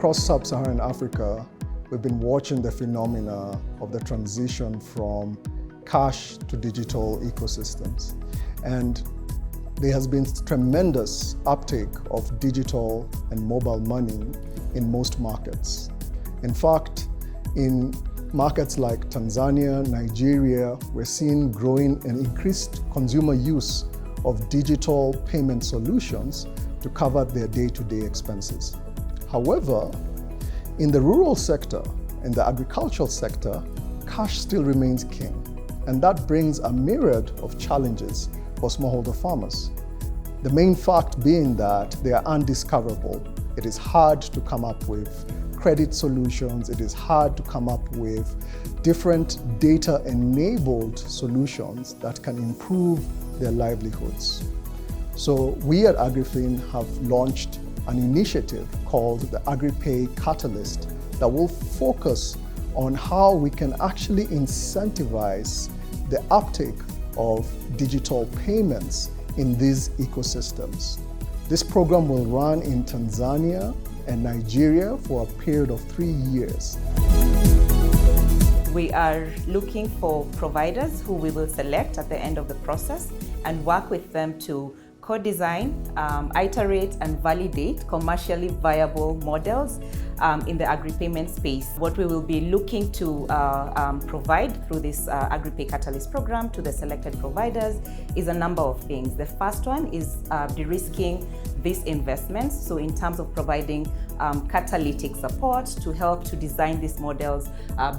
Across sub-Saharan Africa, we've been watching the phenomena of the transition from cash to digital ecosystems. And there has been tremendous uptake of digital and mobile money in most markets. In fact, in markets like Tanzania, Nigeria, we're seeing growing and increased consumer use of digital payment solutions to cover their day-to-day expenses. However, in the rural sector, in the agricultural sector, cash still remains king. And that brings a myriad of challenges for smallholder farmers. The main fact being that they are undiscoverable. It is hard to come up with credit solutions. It is hard to come up with different data-enabled solutions that can improve their livelihoods. So we at AgriFin have launched an initiative called the AgriPay Catalyst that will focus on how we can actually incentivize the uptake of digital payments in these ecosystems. This program will run in Tanzania and Nigeria for a period of 3 years. We are looking for providers who we will select at the end of the process and work with them to co-design, iterate and validate commercially viable models in the agri-payment space. What we will be looking to provide through this AgriPay Catalyst program to the selected providers is a number of things. The first one is de-risking these investments. So in terms of providing catalytic support to help to design these models,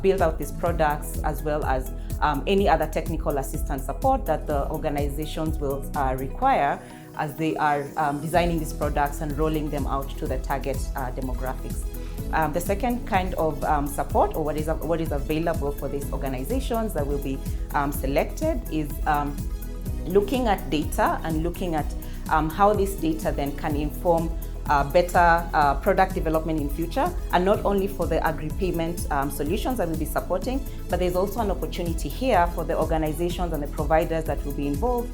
build out these products, as well as any other technical assistance support that the organizations will require as they are designing these products and rolling them out to the target demographics. The second kind of support, or what is available for these organizations that will be selected, is looking at data and looking at how this data then can inform better product development in future, and not only for the agri-payment solutions that we'll be supporting, but there's also an opportunity here for the organizations and the providers that will be involved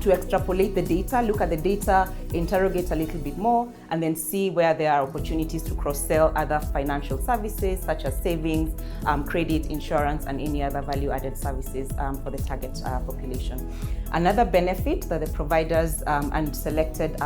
to extrapolate the data, look at the data, interrogate a little bit more, and then see where there are opportunities to cross-sell other financial services such as savings, credit, insurance, and any other value-added services for the target population. Another benefit that the providers and selected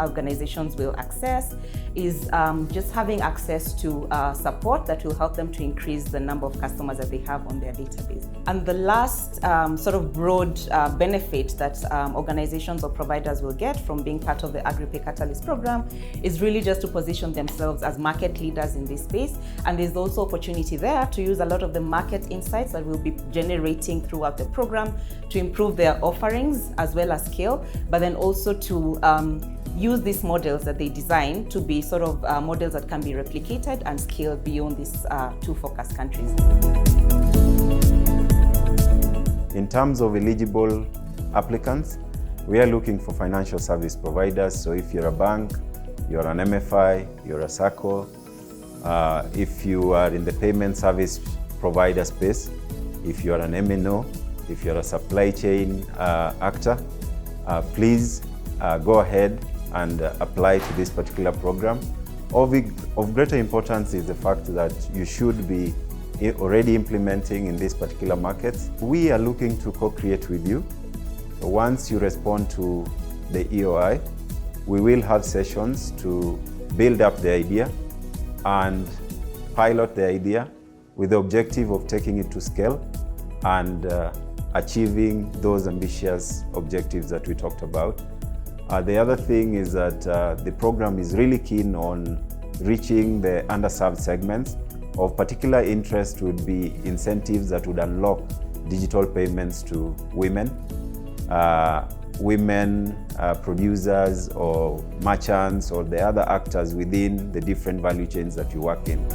organizations will access is just having access to support that will help them to increase the number of customers that they have on their database. And the last sort of broad benefit that organizations or providers will get from being part of the AgriPay Catalyst program is really just to position themselves as market leaders in this space. And there's also opportunity there to use a lot of the market insights that we'll be generating throughout the program to improve their offerings as well as scale, but then also to use these models that they design to be sort of models that can be replicated and scaled beyond these two focus countries. In terms of eligible applicants, we are looking for financial service providers. So if you're a bank, you're an MFI, you're a SACCO, if you are in the payment service provider space, if you're an MNO, if you're a supply chain actor, please go ahead and apply to this particular program. Of greater importance is the fact that you should be already implementing in this particular market. We are looking to co-create with you. Once you respond to the EOI, we will have sessions to build up the idea and pilot the idea with the objective of taking it to scale and achieving those ambitious objectives that we talked about. The other thing is that the program is really keen on reaching the underserved segments. Of particular interest would be incentives that would unlock digital payments to women, producers or merchants or the other actors within the different value chains that you work in.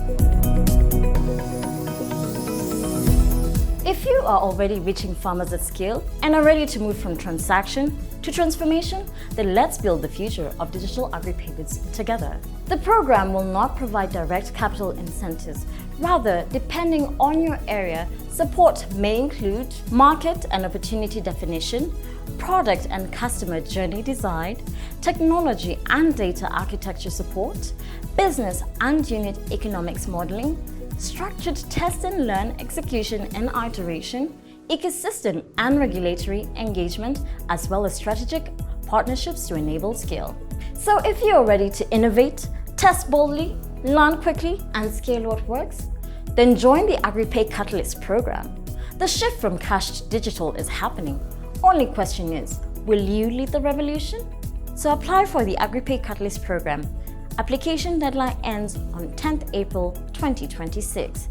If you are already reaching farmers at scale and are ready to move from transaction to transformation, then let's build the future of digital agri-payments together. The program will not provide direct capital incentives. Rather, depending on your area, support may include market and opportunity definition, product and customer journey design, technology and data architecture support, business and unit economics modeling, structured test and learn execution and iteration, ecosystem and regulatory engagement, as well as strategic partnerships to enable scale. So if you're ready to innovate, test boldly, learn quickly, and scale what works, then join the AgriPay Catalyst program. The shift from cash to digital is happening. Only question is, will you lead the revolution? So apply for the AgriPay Catalyst program. Application deadline ends on 10th April 2026.